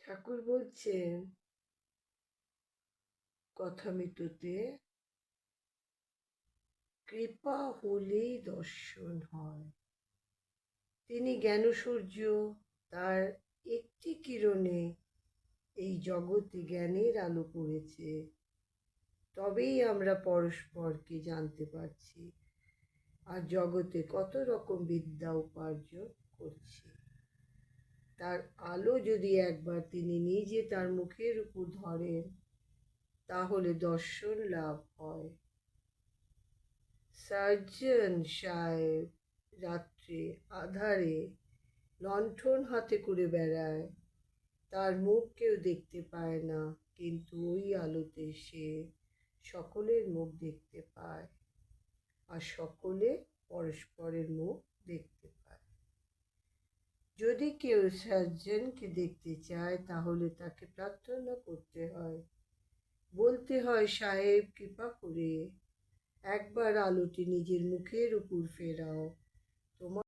ঠাকুর বলছেন কথামৃততে, কৃপা হলেই দর্শন হয়। তিনি জ্ঞানসূর্য, তার একটি কিরণে এই জগতে জ্ঞানের আলো পড়েছে, তবেই আমরা পরস্পরকে জানতে পারছি আর জগতে কত রকম বিদ্যা উপার্জন করছি। তার আলো যদি একবার তিনি নিজে তার মুখের উপর ধরেন, তাহলে দর্শন লাভ হয়। সার্জন সাহেব রাত্রে আঁধারে লণ্ঠন হাতে করে বেড়ায়, তার মুখ কেউ দেখতে পায় না, কিন্তু ওই আলোতে সে সকলের মুখ দেখতে পায় আর সকলে পরস্পরের মুখ দেখতে পায়। যদি কেউ সার্জনকে দেখতে চায়, তাহলে তাকে প্রার্থনা করতে হয়, বলতে হয়, সাহেব কৃপা করে একবার আলোটি নিজের মুখের উপর ফেরাও। তোমার